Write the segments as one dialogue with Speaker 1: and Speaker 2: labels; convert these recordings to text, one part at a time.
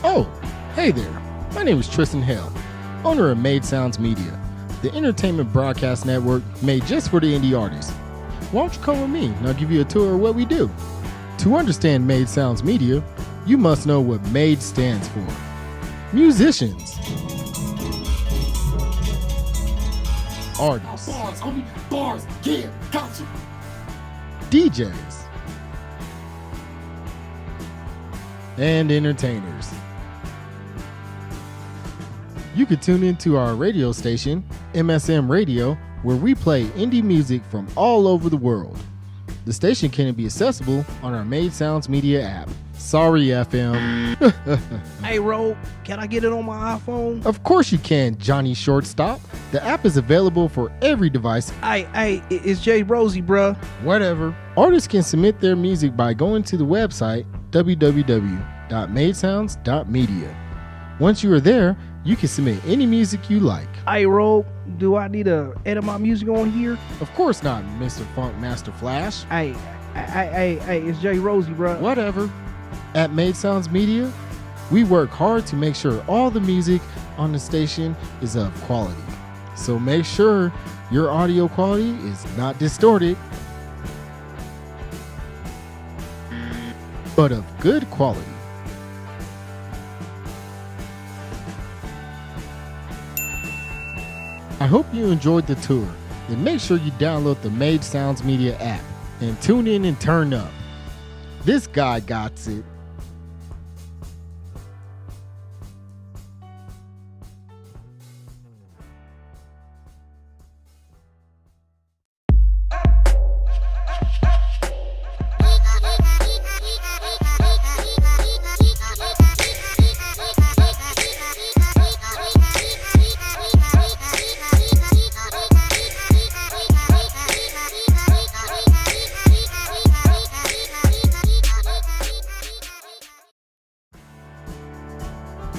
Speaker 1: Oh, hey there. My name is Tristan Hale, owner of Made Sounds Media, the entertainment broadcast network made just for the indie artists. Why don't you come with me and I'll give you a tour of what we do? To understand Made Sounds Media, you must know what MADE stands for. Musicians. Artists.
Speaker 2: Bars, homie. Bars. Yeah, gotcha.
Speaker 1: DJs. And entertainers. You can tune into our radio station, MSM Radio, where we play indie music from all over the world. The station can be accessible on our Made Sounds Media app. Sorry, FM.
Speaker 3: Hey, Ro, can I get it on my iPhone?
Speaker 1: Of course you can, Johnny Shortstop. The app is available for every device.
Speaker 3: Hey, it's Jay Rosie, bruh.
Speaker 1: Whatever. Artists can submit their music by going to the website www.madesounds.media. Once you are there, you can submit any music you like.
Speaker 3: Hey, Ro, do I need to edit my music on here?
Speaker 1: Of course not, Mr. Funk Master Flash.
Speaker 3: Hey, it's Jay Rosie, bruh.
Speaker 1: Whatever. At Made Sounds Media, we work hard to make sure all the music on the station is of quality. So make sure your audio quality is not distorted, but of good quality. I hope you enjoyed the tour, and make sure you download the Made Sounds Media app and tune in and turn up. This guy got it.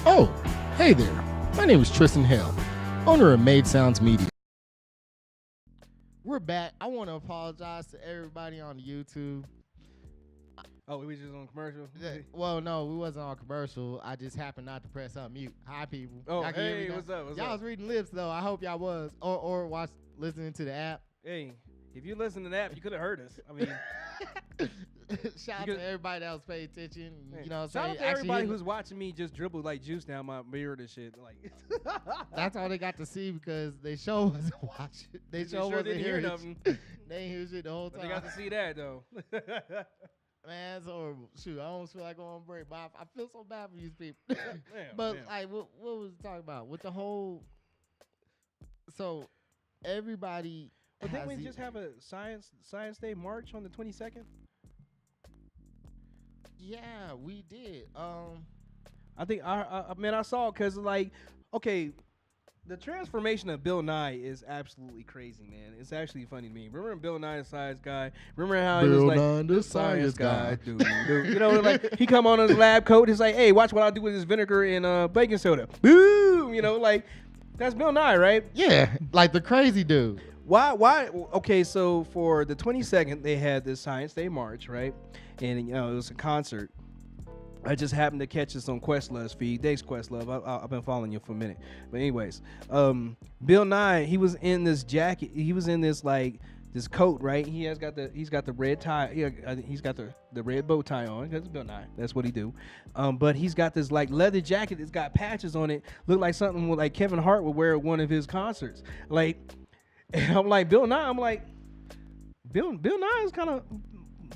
Speaker 1: Oh, hey there. My name is Tristan Hale, owner of Made Sounds Media. We're back. I want to apologize to everybody on YouTube.
Speaker 3: Oh, we was just on commercial?
Speaker 1: Well, no, we wasn't on commercial. I just happened not to press unmute. Hi, people.
Speaker 3: Oh,
Speaker 1: Y'all can hear me
Speaker 3: hey,
Speaker 1: now?
Speaker 3: what's up?
Speaker 1: Y'all was reading lips, though. I hope y'all was. Or listening to the app.
Speaker 3: Hey, if you listen to that, you could have heard us. I mean,
Speaker 1: Shout out to everybody that was paying attention. You know what I'm
Speaker 3: shout
Speaker 1: saying?
Speaker 3: out to everybody who's watching me just dribble like juice down my beard and shit. Like,
Speaker 1: That's all they got to see because they show wasn't watching. They show
Speaker 3: sure
Speaker 1: wasn't
Speaker 3: didn't hear
Speaker 1: hearing
Speaker 3: nothing.
Speaker 1: They ain't hear shit the whole
Speaker 3: But
Speaker 1: time.
Speaker 3: they got to see that though.
Speaker 1: Man, it's horrible. Shoot, I almost feel like going on break, but I feel so bad for these people.
Speaker 3: Damn,
Speaker 1: But
Speaker 3: damn.
Speaker 1: like, what was we talking about with the whole? So everybody.
Speaker 3: But didn't
Speaker 1: has
Speaker 3: we just have a Science Day march on the 22nd?
Speaker 1: Yeah, we did.
Speaker 3: I think I saw it because like, okay, the transformation of Bill Nye is absolutely crazy, man. It's actually funny to me. Remember Bill Nye the Science Guy? Remember how he was
Speaker 1: Bill
Speaker 3: like
Speaker 1: Nye the Science Guy.
Speaker 3: You know, like he come on his lab coat. He's like, hey, watch what I do with this vinegar and baking soda. Boom! You know, like that's Bill Nye, right?
Speaker 1: Yeah, like the crazy dude.
Speaker 3: Why? Okay, so for the 22nd, they had this Science Day march, right? And, you know, it was a concert. I just happened to catch this on Questlove's feed. Thanks, Questlove. I've been following you for a minute. But anyways, Bill Nye, he was in this jacket. He was in this, like, this coat, right? He's got the red tie. He's got the red bow tie on because it's Bill Nye. That's what he do. But he's got this, like, leather jacket that's got patches on it. Look like something like Kevin Hart would wear at one of his concerts. Like, and I'm like, Bill Nye is kind of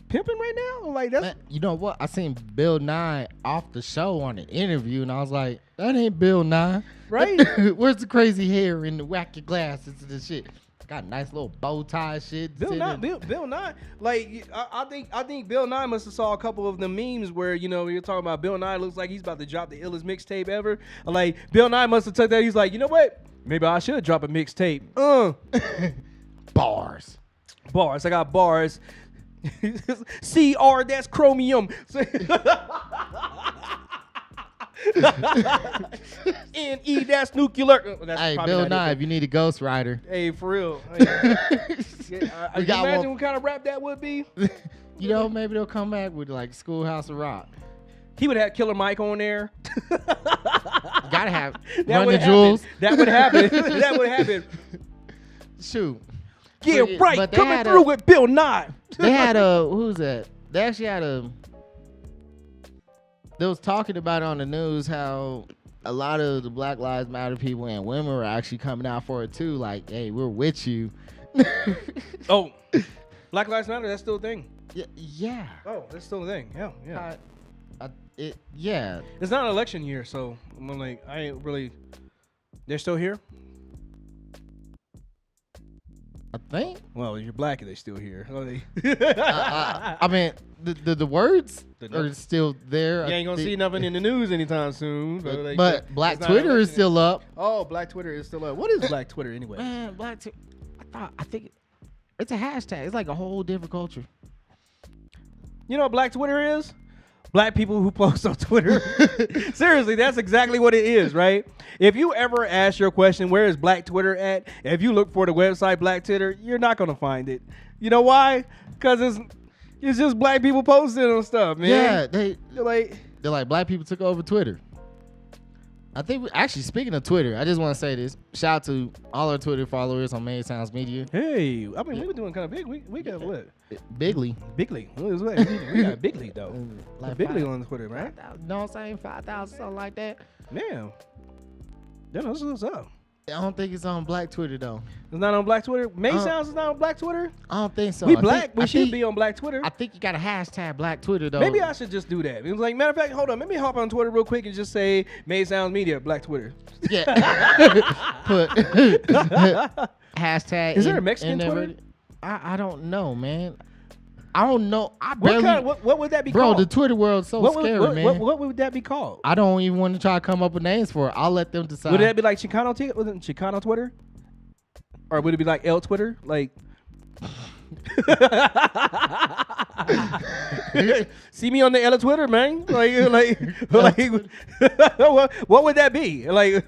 Speaker 3: pimping right now. Like that's
Speaker 1: Man, you know what? I seen Bill Nye off the show on an interview, and I was like, that ain't Bill Nye,
Speaker 3: right.
Speaker 1: Where's the crazy hair and the wacky glasses and the shit? Got a nice little bow tie shit.
Speaker 3: Bill Nye, like I think Bill Nye must have saw a couple of the memes where, you know, you're talking about Bill Nye looks like he's about to drop the illest mixtape ever. Like Bill Nye must have took that. He's like, you know what? Maybe I should drop a mixtape.
Speaker 1: Bars.
Speaker 3: I got bars. CR, that's chromium. NE, that's nuclear. That's
Speaker 1: Hey,
Speaker 3: probably
Speaker 1: Bill
Speaker 3: not
Speaker 1: Nye,
Speaker 3: it.
Speaker 1: if you need a ghostwriter.
Speaker 3: Hey, for real. Can you
Speaker 1: got
Speaker 3: imagine
Speaker 1: one.
Speaker 3: what kind of rap that would be?
Speaker 1: You know, maybe they'll come back with like Schoolhouse of Rock.
Speaker 3: He would have Killer Mike on there.
Speaker 1: Gotta have
Speaker 3: That
Speaker 1: Run
Speaker 3: would
Speaker 1: the
Speaker 3: happen.
Speaker 1: Jewels.
Speaker 3: That would happen. That would happen.
Speaker 1: Shoot.
Speaker 3: Yeah,
Speaker 1: But
Speaker 3: right.
Speaker 1: they
Speaker 3: Coming
Speaker 1: had
Speaker 3: through with Bill Nye.
Speaker 1: They had a who's that? They actually had a. They was talking about it on the news how a lot of the Black Lives Matter people and women were actually coming out for it too. Like, hey, we're with you.
Speaker 3: Oh, Black Lives Matter. That's still a thing.
Speaker 1: Yeah.
Speaker 3: Oh, that's still a thing. Yeah, yeah.
Speaker 1: Yeah.
Speaker 3: It's not an election year, so I'm like, I ain't really. They're still here.
Speaker 1: I think.
Speaker 3: Well, you're black and they still here. Oh, they
Speaker 1: I mean, the words are still there.
Speaker 3: You ain't gonna see nothing in the news anytime soon.
Speaker 1: But Black Twitter is still up.
Speaker 3: Oh, Black Twitter is still up. What is Black Twitter anyway?
Speaker 1: Man, I think it's a hashtag. It's like a whole different culture.
Speaker 3: You know what Black Twitter is? Black people who post on Twitter. Seriously, that's exactly what it is, right? If you ever ask your question, where is Black Twitter at? If you look for the website Black Twitter, you're not gonna find it. You know why? Because it's just black people posting on stuff, man.
Speaker 1: Yeah,
Speaker 3: they're like
Speaker 1: black people took over Twitter. I think actually speaking of Twitter, I just want to say this. Shout out to all our Twitter followers on Made Sounds Media.
Speaker 3: Hey, I mean we were doing kind of big. We got what?
Speaker 1: Bigly.
Speaker 3: Bigly. We got Bigly though.
Speaker 1: Like
Speaker 3: Bigly on Twitter, right?
Speaker 1: No, I'm saying 5,000 something like that.
Speaker 3: Yeah. Yeah, that's what's up.
Speaker 1: I don't think it's on Black Twitter though.
Speaker 3: It's not on Black Twitter. May Sounds is not on Black Twitter.
Speaker 1: I don't think so.
Speaker 3: We black. We should be on Black Twitter.
Speaker 1: I think you got a hashtag Black Twitter though.
Speaker 3: Maybe I should just do that. It was like, matter of fact, hold on. Let me hop on Twitter real quick and just say May Sounds Media, Black Twitter.
Speaker 1: Yeah. Put hashtag.
Speaker 3: Is there a Mexican Twitter?
Speaker 1: I don't know, man. I don't know. I
Speaker 3: What
Speaker 1: barely.
Speaker 3: kind of, what would that be
Speaker 1: Bro,
Speaker 3: called?
Speaker 1: the Twitter world's so scary, man.
Speaker 3: What would that be called?
Speaker 1: I don't even want to try to come up with names for it. I'll let them decide.
Speaker 3: Would that be like Chicano Chicano Twitter? Or would it be like L Twitter? Like see me on the L Twitter, man. Like what would that be? Like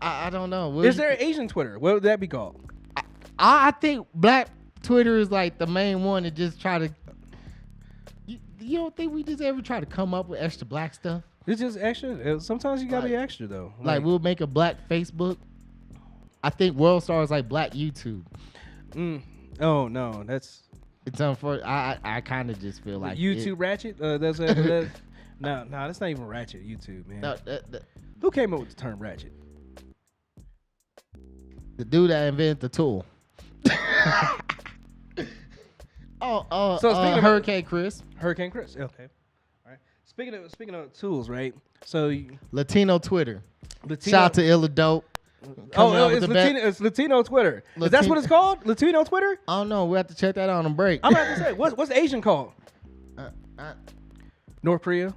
Speaker 1: I don't know.
Speaker 3: is there an Asian Twitter? What would that be called?
Speaker 1: I think Black Twitter is like the main one to just try to. You don't think we just ever try to come up with extra black stuff?
Speaker 3: It's just extra. Sometimes you gotta be extra though.
Speaker 1: Like we'll make a Black Facebook. I think World Star is like Black YouTube.
Speaker 3: Oh no, that's
Speaker 1: it's unfortunate. I kind of just feel like
Speaker 3: YouTube Ratchet. No, that's not even Ratchet. YouTube, man.
Speaker 1: No,
Speaker 3: Who came up with the term Ratchet?
Speaker 1: the dude that invented the tool. So speaking of
Speaker 3: Hurricane
Speaker 1: Chris.
Speaker 3: Hurricane Chris. Okay. All right. Speaking of tools, right? So
Speaker 1: Latino Twitter.
Speaker 3: Latino,
Speaker 1: Shout out to Illa Dope.
Speaker 3: It's Latino Twitter. Is that what it's called? Latino Twitter?
Speaker 1: I don't know. We have to check that out on break.
Speaker 3: I'm about to say, what's the Asian called? North Korea.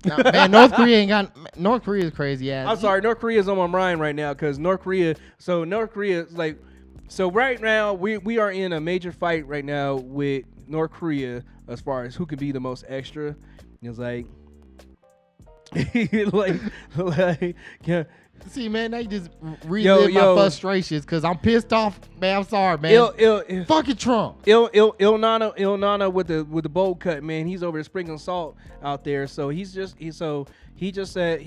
Speaker 1: No, man, North Korea is crazy ass.
Speaker 3: I'm sorry, North Korea is on my mind right now because North Korea is like, so right now we are in a major fight right now with North Korea as far as who can be the most extra. It's like, yeah.
Speaker 1: See, man, they just relive my frustrations because I'm pissed off, man. I'm sorry, man. Fucking Trump.
Speaker 3: Il Nana with the bowl cut, man. He's over there sprinkling salt out there. So he just had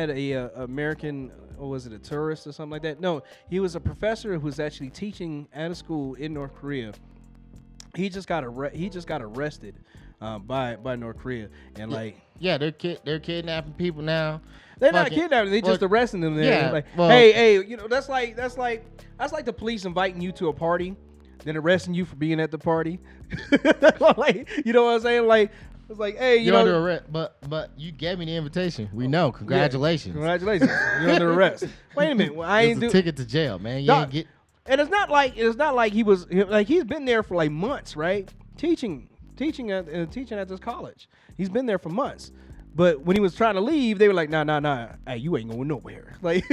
Speaker 3: a American, or was it a tourist or something like that? No, he was a professor who was actually teaching at a school in North Korea. He just got arrested by North Korea, and
Speaker 1: they're kidnapping people now.
Speaker 3: They're not kidnapping. They just arresting them there.
Speaker 1: Yeah,
Speaker 3: Like,
Speaker 1: well,
Speaker 3: hey, you know, that's like the police inviting you to a party, then arresting you for being at the party. Like, you know what I'm saying? Like, it's like, hey, you're
Speaker 1: under arrest, but you gave me the invitation. We know. Congratulations.
Speaker 3: Yeah, congratulations. You're under arrest. Wait a minute. Well, I ain't
Speaker 1: a ticket to jail, man. You ain't get.
Speaker 3: And it's not like he was like, he's been there for like months, right? Teaching at this college. He's been there for months. But when he was trying to leave, they were like, nah. Hey, you ain't going nowhere. Like,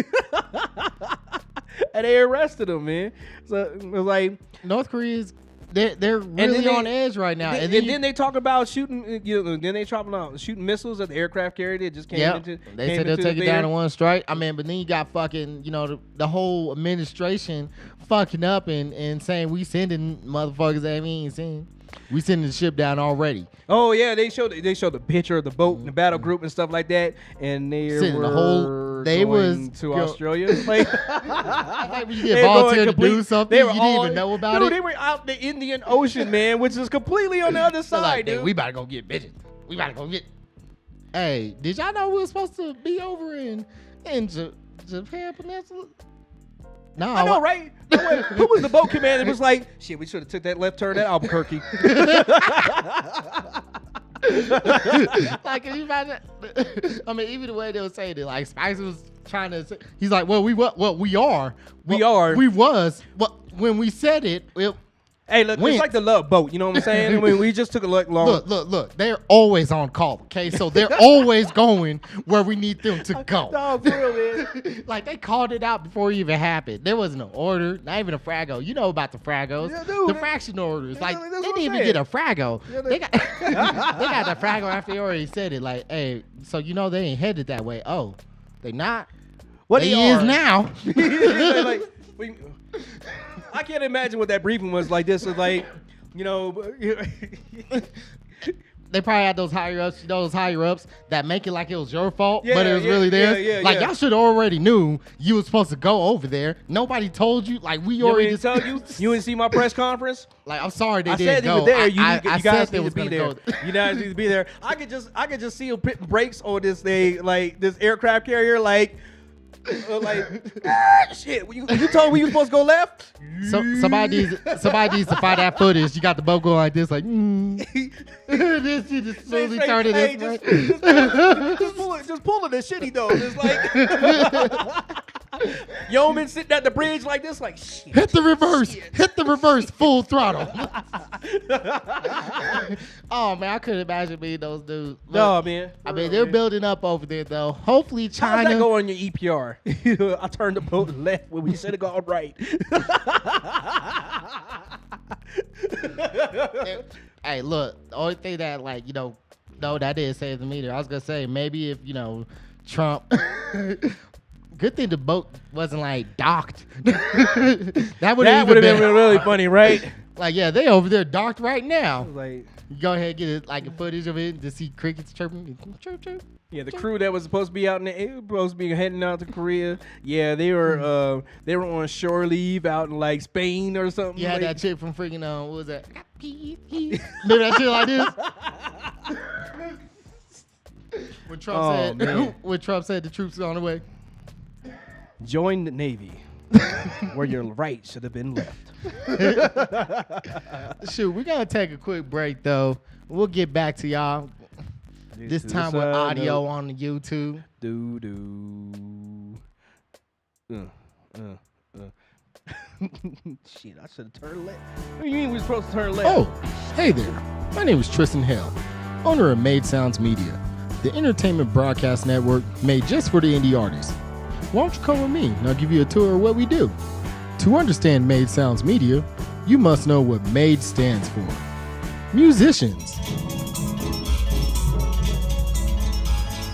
Speaker 3: and they arrested him, man. So it was like
Speaker 1: North Korea's they're really on edge right now.
Speaker 3: And then they talk about shooting. Then they talk about shooting missiles at the aircraft carrier that just came into.
Speaker 1: They said they'll take it down in one strike. I mean, but then you got fucking, the whole administration fucking up and saying we sending motherfuckers that we ain't seen. We sending the ship down already.
Speaker 3: Oh yeah, they showed the picture of the boat and the battle group and stuff like that, and
Speaker 1: Sending
Speaker 3: were
Speaker 1: the whole- they
Speaker 3: going
Speaker 1: was-
Speaker 3: to
Speaker 1: yo-
Speaker 3: Australia. Like,
Speaker 1: Like when you
Speaker 3: they
Speaker 1: get
Speaker 3: were going
Speaker 1: volunteered to
Speaker 3: complete-
Speaker 1: do something,
Speaker 3: they
Speaker 1: you
Speaker 3: were
Speaker 1: didn't
Speaker 3: all-
Speaker 1: even know about
Speaker 3: dude,
Speaker 1: it.
Speaker 3: They were out in the Indian Ocean, man, which is completely on the other
Speaker 1: They're
Speaker 3: side,
Speaker 1: like,
Speaker 3: dude.
Speaker 1: we about to go get bitches. We about to go get. Hey, did y'all know we were supposed to be over in Japan Peninsula? No,
Speaker 3: I know, right? No, wait, who was the boat commander? It was like, shit, we should have took that left turn at Albuquerque.
Speaker 1: Like, can you imagine? I mean, even the way they were saying it, like Spicer was trying to say, he's like, well, we are.
Speaker 3: We are.
Speaker 1: We was. But when we said it,
Speaker 3: Hey, look,
Speaker 1: Went.
Speaker 3: it's like the Love Boat. You know what I'm saying? I mean, we just took a look long.
Speaker 1: look. They're always on call, okay? So they're always going where we need them to go.
Speaker 3: No, for real, man.
Speaker 1: Like, they called it out before it even happened. There wasn't an order, not even a frago. You know about the fragos.
Speaker 3: Yeah, dude.
Speaker 1: The fraction orders. Like,
Speaker 3: that's
Speaker 1: they
Speaker 3: what
Speaker 1: didn't
Speaker 3: I'm
Speaker 1: even
Speaker 3: saying.
Speaker 1: get a frago.
Speaker 3: Yeah,
Speaker 1: They got, they got the frago after they already said it. Like, hey, so you know they ain't headed that way. Oh, they not?
Speaker 3: What
Speaker 1: they
Speaker 3: they
Speaker 1: is
Speaker 3: are.
Speaker 1: now.
Speaker 3: Like, I can't imagine what that briefing was like. This was like, you know,
Speaker 1: They probably had those higher ups that make it like it was your fault,
Speaker 3: Yeah,
Speaker 1: but it was
Speaker 3: yeah,
Speaker 1: really theirs.
Speaker 3: yeah,
Speaker 1: Like,
Speaker 3: yeah.
Speaker 1: y'all should already knew you was supposed to go over there. Nobody told you. Like, we
Speaker 3: you want me
Speaker 1: already
Speaker 3: to tell you? You didn't see my press conference?
Speaker 1: Like, I'm sorry they
Speaker 3: I
Speaker 1: didn't
Speaker 3: said they
Speaker 1: go.
Speaker 3: were there. You
Speaker 1: I
Speaker 3: guys
Speaker 1: said they
Speaker 3: need
Speaker 1: was
Speaker 3: to be
Speaker 1: gonna
Speaker 3: there.
Speaker 1: go.
Speaker 3: You guys need to be there. I could just see them putting brakes on this thing, like this aircraft carrier, like shit. You told me we were supposed to go left.
Speaker 1: So somebody needs to find that footage. You got the boat going like this, like this. You just slowly turn it
Speaker 3: Hey,
Speaker 1: this way.
Speaker 3: just pulling the shitty though. Just like Yeoman sitting at the bridge like this, like shit.
Speaker 1: Hit the reverse. Hit the reverse. Full throttle. Oh man, I couldn't imagine being those dudes. Look,
Speaker 3: No, man.
Speaker 1: I mean, they're building up over there though. Hopefully,
Speaker 3: How's that
Speaker 1: China.
Speaker 3: go on your EPR? I turned the boat left when we should have gone right.
Speaker 1: Hey, look, the only thing that, like, no, that didn't save the meter. I was gonna say maybe if Trump. Good thing the boat wasn't like docked. That would have
Speaker 3: been
Speaker 1: been
Speaker 3: really funny, right?
Speaker 1: Like, yeah, they over there docked right now.
Speaker 3: Like,
Speaker 1: You go ahead and get it, like a footage of it to see crickets chirping. Chirp, chirp.
Speaker 3: yeah, the crew that was supposed to be out in the air, supposed to be heading out to Korea. Yeah, they were on shore leave out in like Spain or something.
Speaker 1: You had
Speaker 3: like,
Speaker 1: that chick from freaking what was that? Remember that shit like this? When Trump
Speaker 3: Oh,
Speaker 1: said
Speaker 3: man.
Speaker 1: when Trump said the troops are on the way.
Speaker 3: join the Navy, where your right should have been left.
Speaker 1: Shoot, we're gonna take a quick break though. We'll get back to y'all. This time with audio on the YouTube.
Speaker 3: Do do. Shit, I should have turned left. What do you mean we were supposed to turn left?
Speaker 1: Oh, hey there. My name is Tristan Hale, owner of Made Sounds Media, the entertainment broadcast network made just for the indie artists. Why don't you come with me and I'll give you a tour of what we do. To understand Made Sounds Media, you must know what MADE stands for. Musicians.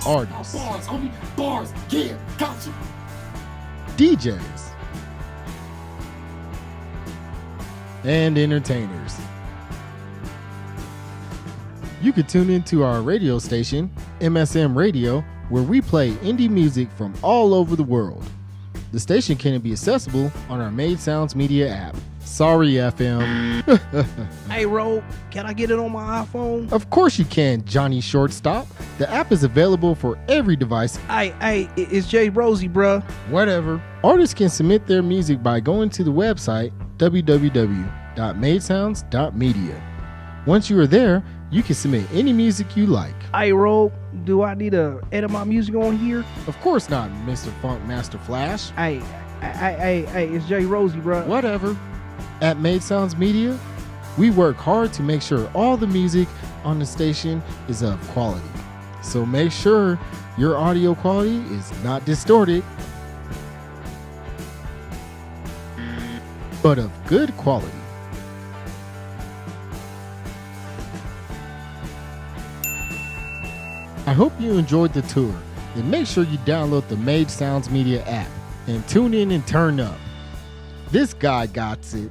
Speaker 1: Artists.
Speaker 2: Bars, homie, bars, yeah, gotcha.
Speaker 1: DJs. And entertainers. You can tune into our radio station, MSM Radio, where we play indie music from all over the world. The station can be accessible on our Made Sounds Media app. Sorry, FM.
Speaker 3: Hey, Ro, can I get it on my iPhone?
Speaker 1: Of course you can, Johnny Shortstop. The app is available for every device.
Speaker 3: Hey, it's Jay Rosie, bruh.
Speaker 1: Whatever. Artists can submit their music by going to the website www.madesounds.media. Once you are there, you can submit any music you like.
Speaker 3: Hey, Ro, do I need to edit my music on here?
Speaker 1: Of course not, Mr. Funk Master Flash.
Speaker 3: Hey, it's Jay Rosie, bruh.
Speaker 1: Whatever. At Made Sounds Media, we work hard to make sure all the music on the station is of quality. So make sure your audio quality is not distorted, but of good quality. I hope you enjoyed the tour, and make sure you download the Made Sounds Media app and tune in and turn up. This guy got it.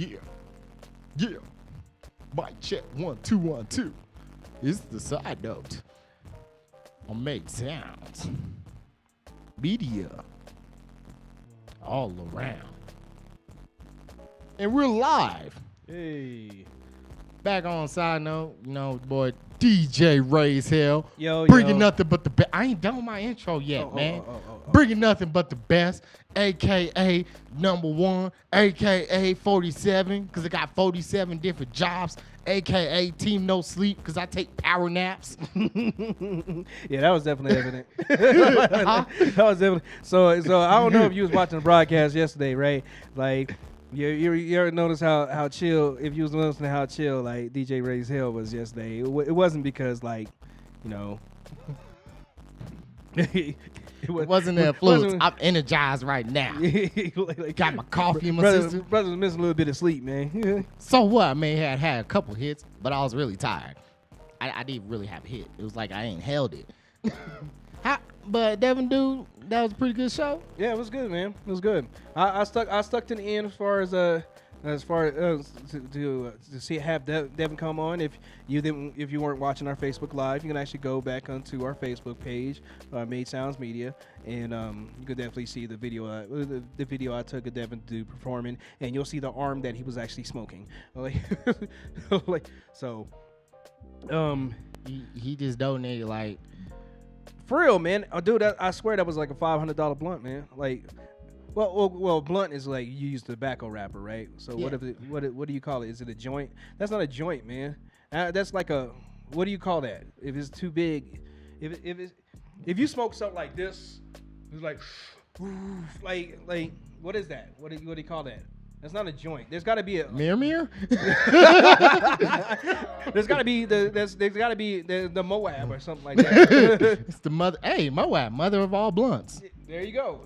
Speaker 1: Yeah. Yeah. Mic check 1 2 1 2. It's the side note on Made Sounds Media all around. And we're live.
Speaker 3: Hey.
Speaker 1: Back on side note, you know, boy DJ Raise Hell.
Speaker 3: Yo,
Speaker 1: Bringing nothing but the best. I ain't done my intro yet, man.
Speaker 3: Oh.
Speaker 1: Bringing nothing but the best, aka number one, aka 47, because I got 47 different jobs, aka Team No Sleep, because I take power naps.
Speaker 3: Yeah, that was definitely evident. That was definitely. So I don't know if you was watching the broadcast yesterday, right? Like, you ever notice how chill? If you was listening to how chill like DJ Raise Hell was yesterday, it wasn't because like, you know.
Speaker 1: It wasn't an influence. I'm energized right now. Got my coffee in my system.
Speaker 3: Brother was missing a little bit of sleep, man.
Speaker 1: So what? I may have had a couple hits, but I was really tired. I didn't really have a hit. It was like I ain't held it. But Devin, dude, that was a pretty good show.
Speaker 3: Yeah, it was good, man. It was good. I stuck to the end as far as to see have Devin come on. If you weren't watching our Facebook Live, you can actually go back onto our Facebook page, Made Sounds Media, and you could definitely see the video. The video I took of Devin do performing, and you'll see the arm that he was actually smoking. So.
Speaker 1: He just donated like.
Speaker 3: For real, man, dude, I swear that was like a $500 blunt, man. Like, well, blunt is like you use tobacco wrapper, right? So
Speaker 1: yeah.
Speaker 3: what do you call it? Is it a joint? That's not a joint, man. That's like a, what do you call that? If it's too big, if you smoke something like this, it's like what is that? What do you call that? That's not a joint. There's got to be a
Speaker 1: mirror.
Speaker 3: There's got to be the Moab or something like that.
Speaker 1: It's the mother. Hey, Moab, mother of all blunts.
Speaker 3: There you go.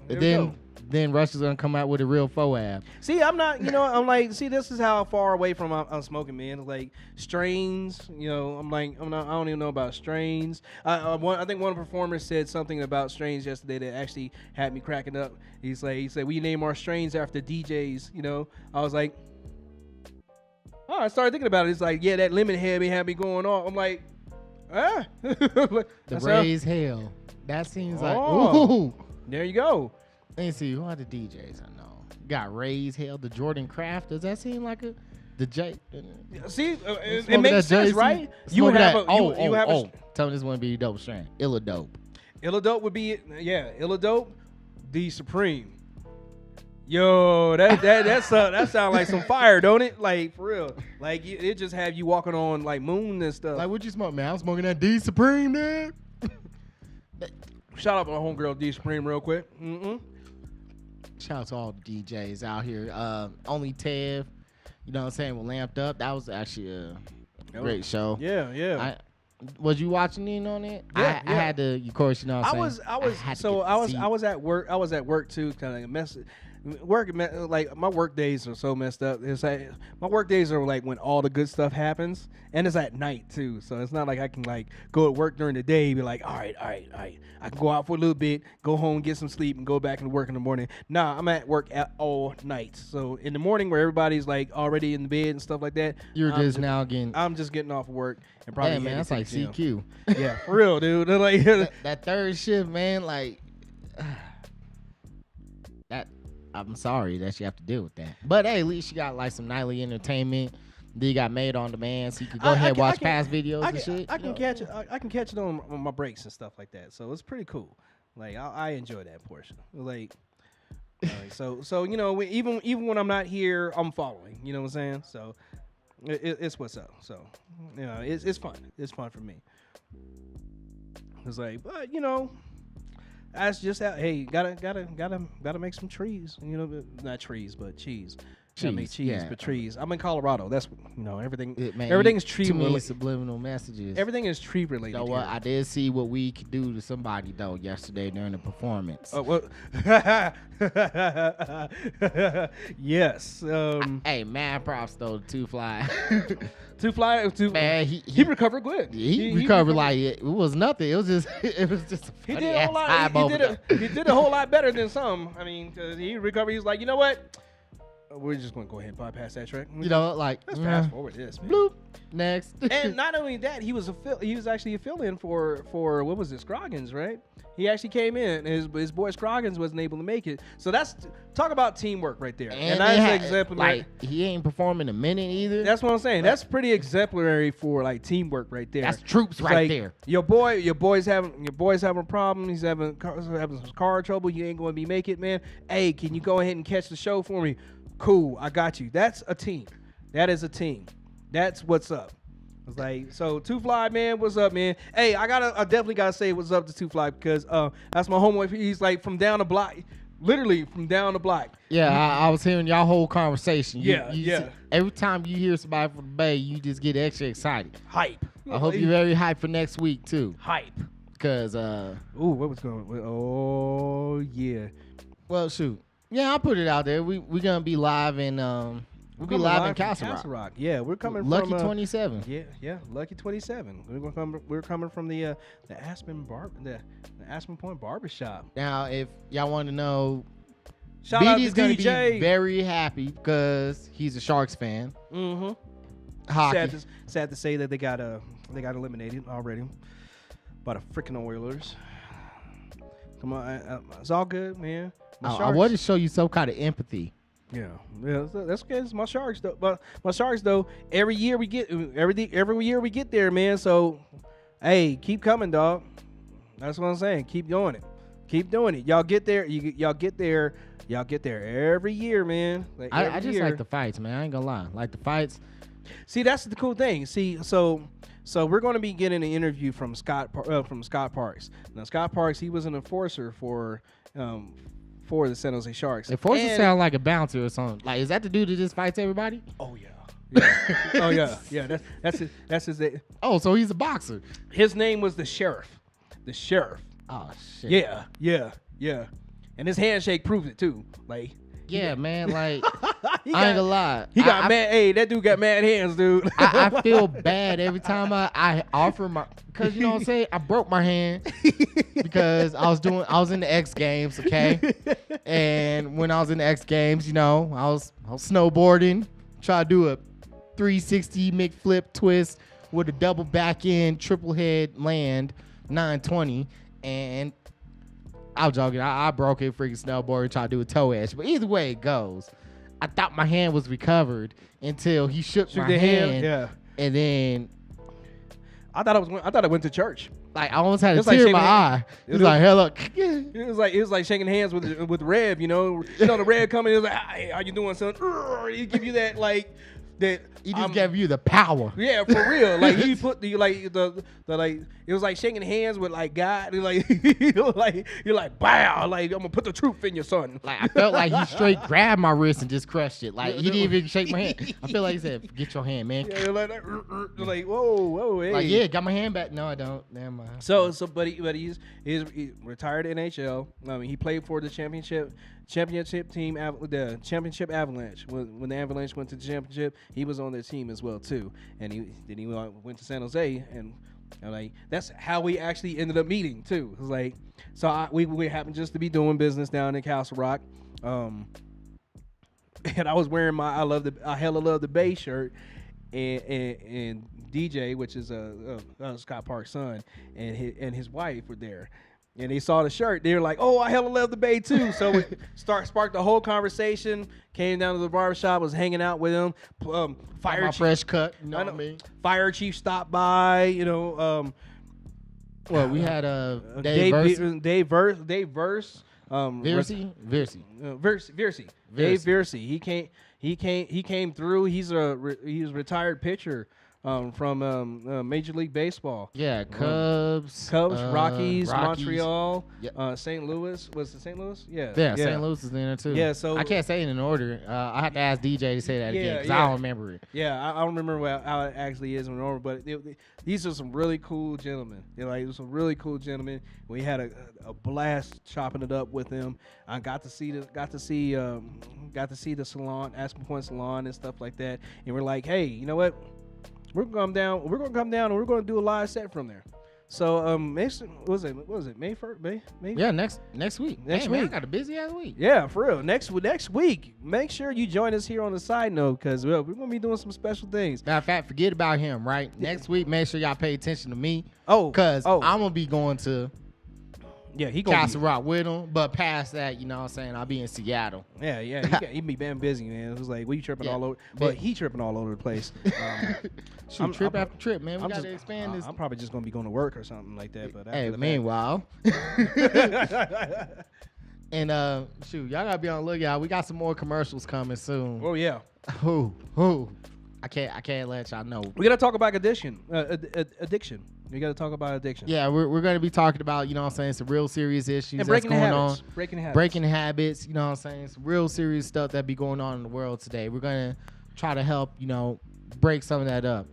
Speaker 1: Then Russia's gonna come out with a real Foab.
Speaker 3: See, I'm not. I'm like. See, this is how far away from I'm smoking, man. Like strains. I'm like. I'm not. I don't even know about strains. I think one of the performers said something about strains yesterday that actually had me cracking up. He said we name our strains after DJs. I was like, oh, I started thinking about it. It's like, yeah, that lemon head had me going on. I'm like,
Speaker 1: the Raise Hell. That seems like.
Speaker 3: Oh,
Speaker 1: ooh.
Speaker 3: There you go.
Speaker 1: Let me see, who are the DJs I know? Got Raise Hell, the Jordan Craft. Does that seem like the J?
Speaker 3: See, it makes sense, right?
Speaker 1: You have a. Tell me this one be dope strand. Illadope.
Speaker 3: Illadope would be Illadope, the Supreme. Yo, that sounds like some fire, don't it? Like for real. Like it just have you walking on like moon and stuff.
Speaker 1: Like what you smoke, man? I'm smoking that D Supreme, man.
Speaker 3: Shout out to my homegirl D Supreme real quick.
Speaker 1: Shout out to all the DJs out here. Only Tev, you know what I'm saying, with Lamped Up. That was actually a great show.
Speaker 3: Yeah.
Speaker 1: Was you watching in on it?
Speaker 3: Yeah,
Speaker 1: I had to, of course, you know what I'm saying?
Speaker 3: I was at work. I was at work too, kind of mess. Like my work days are so messed up. It's like my work days are like when all the good stuff happens, and it's at night too. So it's not like I can like go to work during the day, be like, all right. I can go out for a little bit, go home, get some sleep, and go back and work in the morning. Nah, I'm at work all night. So in the morning, where everybody's like already in the bed and stuff like that, I'm just getting off of work and probably.
Speaker 1: Yeah, man, that's like CQ.
Speaker 3: Yeah, for real, dude. Like
Speaker 1: that third shift, man. Like that. I'm sorry that you have to deal with that. But hey, at least you got like some nightly entertainment. Then you got Made on Demand, so you can go ahead and watch past videos and shit.
Speaker 3: I can catch it. I can catch it on my breaks and stuff like that. So it's pretty cool. Like I enjoy that portion. Like, so even when I'm not here, I'm following. You know what I'm saying? So it's what's up. So it's fun. It's fun for me. It's like, but that's just how. Hey, gotta make some trees. Not trees, but cheese. Make cheese,
Speaker 1: yeah.
Speaker 3: But trees. I'm in Colorado. That's everything.
Speaker 1: Man,
Speaker 3: everything's tree
Speaker 1: too many
Speaker 3: related.
Speaker 1: subliminal messages.
Speaker 3: Everything is tree related.
Speaker 1: So what? I did see what we could do to somebody though yesterday during the performance.
Speaker 3: Oh well. Yes.
Speaker 1: Hey, mad props though to Two Fly.
Speaker 3: Man, he recovered good.
Speaker 1: He recovered like it was nothing. It was just
Speaker 3: he did a whole lot. He did a whole lot better than some. I mean, 'cause he recovered. He's like, you know what? we're just gonna go ahead and bypass that track.
Speaker 1: You know, like
Speaker 3: Let's fast forward this, man.
Speaker 1: bloop next.
Speaker 3: And not only that, he was actually a fill-in for what was it, Scroggins, right? He actually came in. His boy Scroggins wasn't able to make it. So that's talk about teamwork right there. And that's exemplary.
Speaker 1: Like he ain't performing a minute either.
Speaker 3: That's what I'm saying. That's pretty exemplary for like teamwork right there.
Speaker 1: That's troops
Speaker 3: It's
Speaker 1: right
Speaker 3: like,
Speaker 1: there.
Speaker 3: Your boy's having a problem. He's having some car trouble. You ain't going to be make it, man. Hey, can you go ahead and catch the show for me? Cool, I got you. That's a team. That is a team. That's what's up. It's like, so Two Fly, man, what's up, man? Hey, I definitely gotta say what's up to Two Fly because that's my homeboy. He's like from down the block, literally from down the block.
Speaker 1: Yeah, I was hearing y'all whole conversation.
Speaker 3: Yeah.
Speaker 1: Every time you hear somebody from the Bay, you just get extra excited.
Speaker 3: Hype.
Speaker 1: I hope you're very hyped for next week too.
Speaker 3: Hype.
Speaker 1: Cause
Speaker 3: ooh, what was going on? Oh yeah.
Speaker 1: well, shoot. Yeah, I'll put it out there. We gonna be live in we'll be live in Castle Rock.
Speaker 3: Yeah, we're coming
Speaker 1: Lucky
Speaker 3: from
Speaker 1: 27.
Speaker 3: Yeah, Lucky 27. We're coming from the Aspen the Aspen Point Barbershop.
Speaker 1: Now, if y'all want to know,
Speaker 3: Shout out
Speaker 1: BD's
Speaker 3: to
Speaker 1: gonna
Speaker 3: DJ.
Speaker 1: be very happy because he's a Sharks fan.
Speaker 3: Mm-hmm.
Speaker 1: Hockey.
Speaker 3: Sad to say that they got eliminated already by the freaking Oilers. Come on, it's all good, man.
Speaker 1: I want to show you some kind of empathy.
Speaker 3: Yeah, that's good. It's my Sharks though. But my Sharks though, every year we get there, man. So, hey, keep coming, dog. That's what I'm saying. Keep doing it. Y'all get there. Y'all get there every year, man. Like
Speaker 1: I just like the fights, man. I ain't gonna lie. Like the fights.
Speaker 3: See, that's the cool thing. See, so we're going to be getting an interview from Scott Parks. Now, Scott Parks, he was an enforcer for the San Jose Sharks.
Speaker 1: Enforcer sound like a bouncer or something. Like, is that the dude that just fights everybody?
Speaker 3: Oh yeah. Oh yeah. That's his.
Speaker 1: Oh, so he's a boxer.
Speaker 3: His name was the Sheriff. The Sheriff.
Speaker 1: Oh shit.
Speaker 3: Yeah. And his handshake proved it too. Like.
Speaker 1: Yeah, man. Like, I ain't gonna lie.
Speaker 3: He got mad. Hey, that dude got mad hands, dude.
Speaker 1: I feel bad every time I offer my, cause you know what I'm saying. I broke my hand because I was in the X Games, okay. And when I was in the X Games, you know, I was snowboarding, try to do a 360 McFlip twist with a double back end triple head land 920, and I was joking. I broke it freaking snowboard and tried to do a toe edge. But either way it goes, I thought my hand was recovered until he shook my hand.
Speaker 3: Yeah.
Speaker 1: And then
Speaker 3: I thought it went to church.
Speaker 1: like I almost had a
Speaker 3: It's like
Speaker 1: tear in my
Speaker 3: shaking
Speaker 1: eye. It was like, hello.
Speaker 3: It was like shaking hands with Reb, you know. You know the Reb coming, it was like, hey, how you doing, son? He give you that like that.
Speaker 1: He just gave you the power.
Speaker 3: Yeah, for real. Like he put the like it was like shaking hands with like God. Like you're like bow. Like I'm gonna put the truth in your son.
Speaker 1: Like I felt like he straight grabbed my wrist and just crushed it. Like he didn't even shake my hand. I feel like he said, "Get your hand, man."
Speaker 3: Yeah, like whoa, hey.
Speaker 1: Like yeah, got my hand back. No, I don't. Never mind.
Speaker 3: But he's retired NHL. I mean, he played for the championship team, the championship Avalanche. When the Avalanche went to the championship, he was on their team as well too. And he went to San Jose, and like that's how we actually ended up meeting too. It was like we happened just to be doing business down in Castle Rock, and I was wearing my I hella love the Bay shirt, and DJ, which is Scott Park's son, and his wife were there. And they saw the shirt. They were like, "Oh, I hella love the Bay too." So we sparked the whole conversation. Came down to the barbershop. Was hanging out with him.
Speaker 1: Fire fresh cut. You know what I mean?
Speaker 3: Fire chief stopped by. You know.
Speaker 1: Well, we had Dave Verse.
Speaker 3: Dave Verse.
Speaker 1: Versey.
Speaker 3: Dave Versey. He came through. He's a retired pitcher. From Major League Baseball.
Speaker 1: Yeah, Cubs,
Speaker 3: Rockies, Montreal,
Speaker 1: yep.
Speaker 3: St. Louis. Was it St. Louis? Yeah.
Speaker 1: St. Louis is in there too.
Speaker 3: Yeah, so
Speaker 1: I can't say it in order. I have to ask DJ to say that again because I don't remember it.
Speaker 3: Yeah, I don't remember how it actually is in order, but these are some really cool gentlemen. They're like some really cool gentlemen. We had a blast chopping it up with them. I got to see the salon, Aspen Point Salon, and stuff like that. And we're like, hey, you know what? We're gonna come down and we're gonna do a live set from there. So next what was it May 1st? May?
Speaker 1: Yeah, next week.
Speaker 3: Next
Speaker 1: Hey, man, I
Speaker 3: week.
Speaker 1: got a busy ass week.
Speaker 3: Yeah, for real. Next week, make sure you join us here on the side note because we're gonna be doing some special things.
Speaker 1: Matter of fact, forget about him, right? Next week, make sure y'all pay attention to me.
Speaker 3: Oh,
Speaker 1: Because
Speaker 3: oh.
Speaker 1: I'm going to be going to
Speaker 3: Yeah, he gonna
Speaker 1: Castle Rock with him. But past that, you know what I'm saying, I'll be in Seattle.
Speaker 3: he be damn busy, man. It was like we tripping
Speaker 1: Yeah.
Speaker 3: all over, but he tripping all over the place.
Speaker 1: Shoot, trip after trip, man. We got to expand this.
Speaker 3: I'm probably just gonna be going to work or something like that. But
Speaker 1: Hey,
Speaker 3: after the
Speaker 1: meanwhile.
Speaker 3: fact-
Speaker 1: And shoot, y'all gotta be on the lookout. We got some more commercials coming soon.
Speaker 3: oh yeah,
Speaker 1: Who? I can't let y'all know.
Speaker 3: we gotta talk about addiction. We gotta talk about addiction.
Speaker 1: Yeah, we're gonna be talking about, you know what I'm saying, some real serious issues
Speaker 3: and
Speaker 1: that's
Speaker 3: breaking
Speaker 1: going
Speaker 3: habits.
Speaker 1: on.
Speaker 3: Breaking habits.
Speaker 1: Breaking habits, you know what I'm saying, some real serious stuff that be going on in the world today. We're gonna try to help, you know, break some of that up.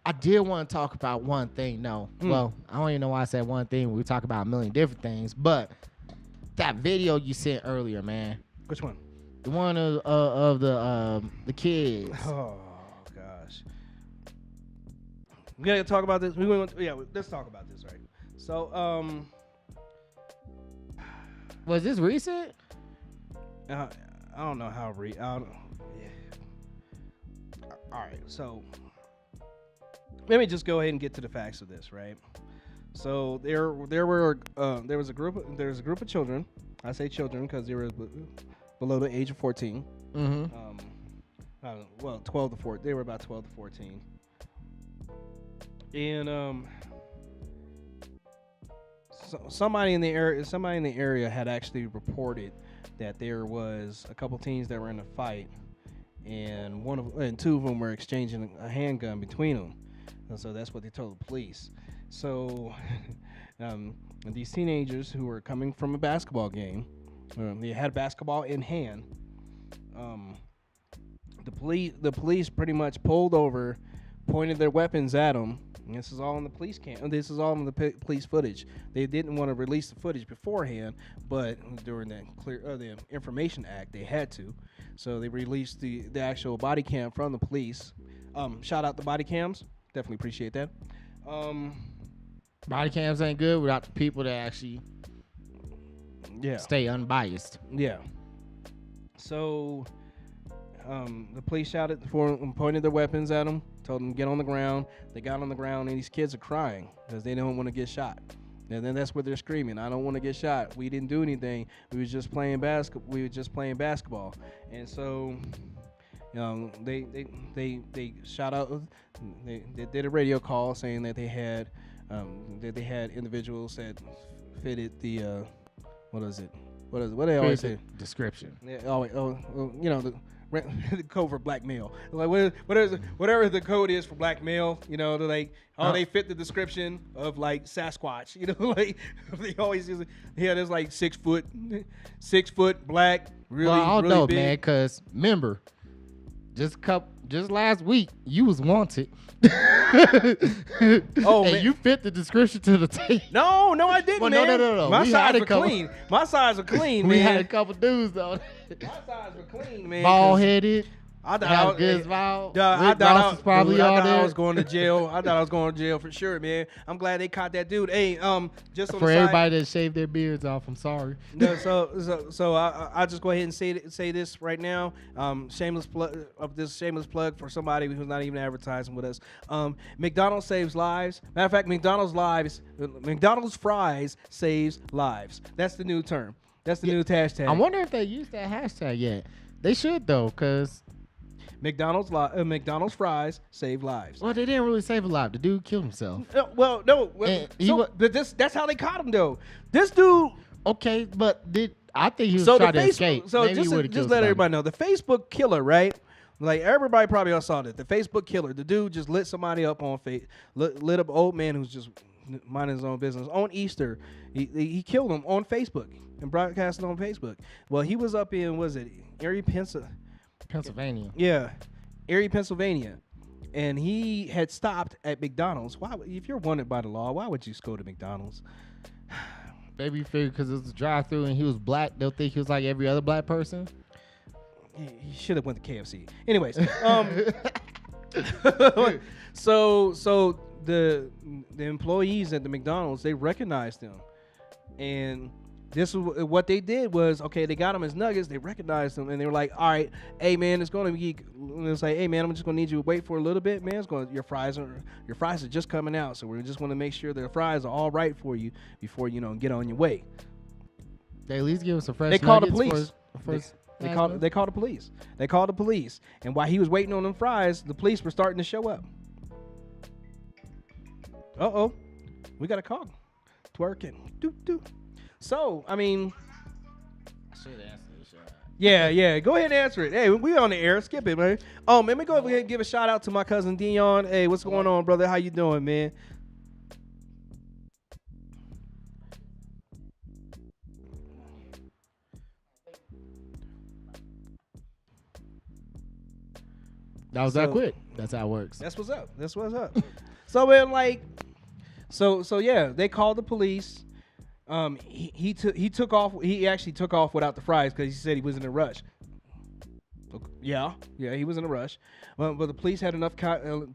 Speaker 1: I did want to talk about one thing, no. Well, I don't even know why I said one thing. We talk about a million different things, but that video you sent earlier, man.
Speaker 3: Which one?
Speaker 1: The one of the kids.
Speaker 3: Oh gosh. We gotta talk about this. Let's talk about this, right? So,
Speaker 1: Was this recent?
Speaker 3: I don't know how yeah. All right, so let me just go ahead and get to the facts of this, right? So there was a group of children. I say children because they were below the age of 14.
Speaker 1: Mm-hmm.
Speaker 3: 12 to 14. They were about 12 to 14. And somebody in the area had actually reported that there was a couple teens that were in a fight, and two of them were exchanging a handgun between them. And so that's what they told the police. So these teenagers who were coming from a basketball game, they had basketball in hand. The police pretty much pulled over, pointed their weapons at them. And this is all in the police This is all in the police footage. They didn't want to release the footage beforehand, but during the Information Act, they had to. So they released the actual body cam from the police. Shout out the body cams. Definitely appreciate that.
Speaker 1: Body cams ain't good without the people that actually stay unbiased.
Speaker 3: Yeah. So the police shouted for them, pointed their weapons at them, told them to get on the ground. They got on the ground, and these kids are crying because they don't want to get shot. And then that's what they're screaming. I don't want to get shot. We didn't do anything. We were just playing basketball. And so they shout out. They did a radio call saying that they had individuals that fitted the what is it? What they always say?
Speaker 1: Description.
Speaker 3: Yeah, the code for blackmail. Like whatever the code is for blackmail, they're like, they fit the description of like Sasquatch. Like they always use it. Yeah, there's like 6 foot black, really.
Speaker 1: Well, I don't
Speaker 3: really
Speaker 1: know,
Speaker 3: big.
Speaker 1: man, because remember, just last week you was wanted.
Speaker 3: Oh,
Speaker 1: and
Speaker 3: man.
Speaker 1: you fit the description to the T.
Speaker 3: No, I didn't,
Speaker 1: Well,
Speaker 3: man.
Speaker 1: no.
Speaker 3: My
Speaker 1: We had
Speaker 3: sides
Speaker 1: a
Speaker 3: were
Speaker 1: couple-
Speaker 3: clean. My sides were clean,
Speaker 1: We
Speaker 3: man.
Speaker 1: had a couple dudes though.
Speaker 3: My sides were clean, man.
Speaker 1: Bald headed.
Speaker 3: I thought
Speaker 1: Had a good smile.
Speaker 3: I
Speaker 1: Rick
Speaker 3: thought
Speaker 1: Ross was probably
Speaker 3: I
Speaker 1: all
Speaker 3: thought I
Speaker 1: there.
Speaker 3: was going to jail. I thought I was going to jail for sure, man. I'm glad they caught that dude. Hey, just on
Speaker 1: For
Speaker 3: the side,
Speaker 1: everybody that shaved their beards off, I'm sorry.
Speaker 3: No, so I'll just go ahead and say this right now. Shameless plug for somebody who's not even advertising with us. McDonald's saves lives. Matter of fact, McDonald's fries saves lives. That's the new term. That's the new hashtag.
Speaker 1: I wonder if they used that hashtag yet. They should though, cause
Speaker 3: McDonald's fries save lives.
Speaker 1: well, they didn't really save a life. The dude killed himself.
Speaker 3: No. That's how they caught him though. This dude.
Speaker 1: Okay, but I think he was
Speaker 3: So
Speaker 1: trying
Speaker 3: the
Speaker 1: to escape.
Speaker 3: Facebook. So
Speaker 1: Maybe he would've
Speaker 3: just
Speaker 1: killed
Speaker 3: let
Speaker 1: somebody.
Speaker 3: everybody know the Facebook killer, right? Like everybody probably all saw that. The Facebook killer. The dude just lit somebody up on lit up an old man who's just minding his own business on Easter. He killed him on Facebook and broadcast it on Facebook. Well, he was up in Erie,
Speaker 1: Pennsylvania.
Speaker 3: Yeah, Erie, Pennsylvania, and he had stopped at McDonald's. Why? If you're wanted by the law, why would you go to McDonald's?
Speaker 1: Maybe you figured because it was a drive-through and he was black, they'll think he was like every other black person.
Speaker 3: He should have went to KFC. Anyways, so the employees at the McDonald's, they recognized him, and this was what they did was, okay, they got him as nuggets. They recognized him, and they were like, all right, hey man, it's going to be. It's like, hey man, I'm just going to need you to wait for a little bit, man. Your fries are just coming out, so we just want to make sure the fries are all right for you before get on your way.
Speaker 1: They at least give us a fresh.
Speaker 3: They called the
Speaker 1: nuggets
Speaker 3: police. They called the police. They called the police, and while he was waiting on them fries, the police were starting to show up. We got a call. Twerking. Doo. So, I mean, yeah. Go ahead and answer it. Hey, we on the air. Skip it, man. Let me go ahead and give a shout out to my cousin Dion. Hey, what's going on, brother? How you doing, man?
Speaker 1: That was that quick. That's how it works.
Speaker 3: That's what's up. So, man, so yeah, they called the police. He took off. He actually took off without the fries because he said he was in a rush. Yeah, he was in a rush. But the police had enough.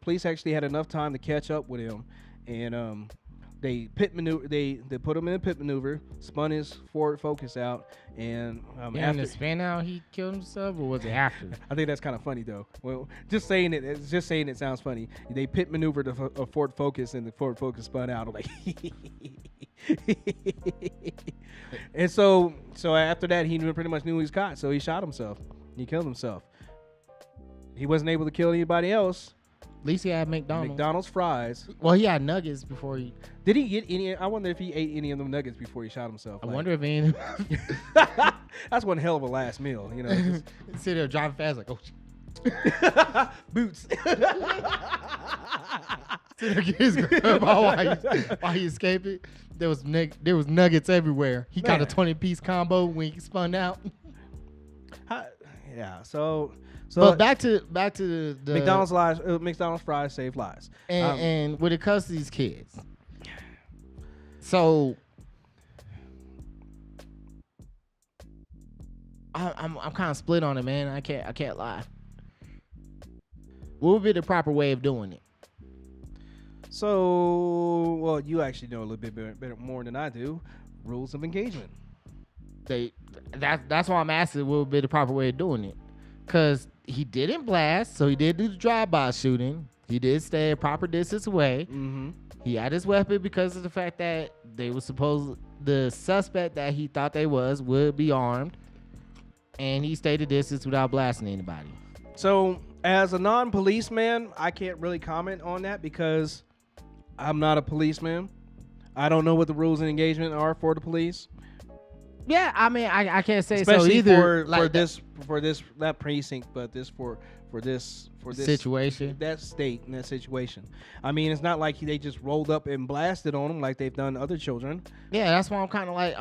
Speaker 3: Police actually had enough time to catch up with him, and they pit maneuver. They put him in a pit maneuver, spun his forward focus out, and
Speaker 1: after the spin out, he killed himself, or was it after?
Speaker 3: I think that's kind of funny though. Well, just saying it sounds funny. They pit maneuvered a forward focus, and the forward focus spun out. I'm like, and so after that, he pretty much knew he was caught. So he shot himself. He killed himself. He wasn't able to kill anybody else.
Speaker 1: At least he had
Speaker 3: McDonald's fries.
Speaker 1: Well, he had nuggets before he.
Speaker 3: Did he get any? I wonder if he ate any of them nuggets before he shot himself.
Speaker 1: I wonder if any.
Speaker 3: That's one hell of a last meal, Just
Speaker 1: sit there driving fast like, oh.
Speaker 3: Boots.
Speaker 1: Sit there, get his grab while he escaping. There was nuggets everywhere. He got a 20-piece combo when he spun out.
Speaker 3: Yeah. So
Speaker 1: but back to the
Speaker 3: McDonald's fries save lives.
Speaker 1: And when it comes to these kids, so I'm kind of split on it, man. I can't lie. What would be the proper way of doing it?
Speaker 3: So, well, you actually know a little bit more than I do. Rules of engagement.
Speaker 1: That's why I'm asking what would be the proper way of doing it. Because he didn't blast, so he did do the drive-by shooting. He did stay a proper distance away.
Speaker 3: Mm-hmm.
Speaker 1: He had his weapon because of the fact that the suspect that he thought they would be armed. And he stayed a distance without blasting anybody.
Speaker 3: So, as a non-policeman, I can't really comment on that because I'm not a policeman. I don't know what the rules of engagement are for the police.
Speaker 1: Yeah, I mean, I can't say
Speaker 3: especially
Speaker 1: so either.
Speaker 3: For this that precinct, but for this
Speaker 1: situation,
Speaker 3: that state and that situation. I mean, it's not like they just rolled up and blasted on them like they've done other children.
Speaker 1: Yeah, that's why I'm kind of like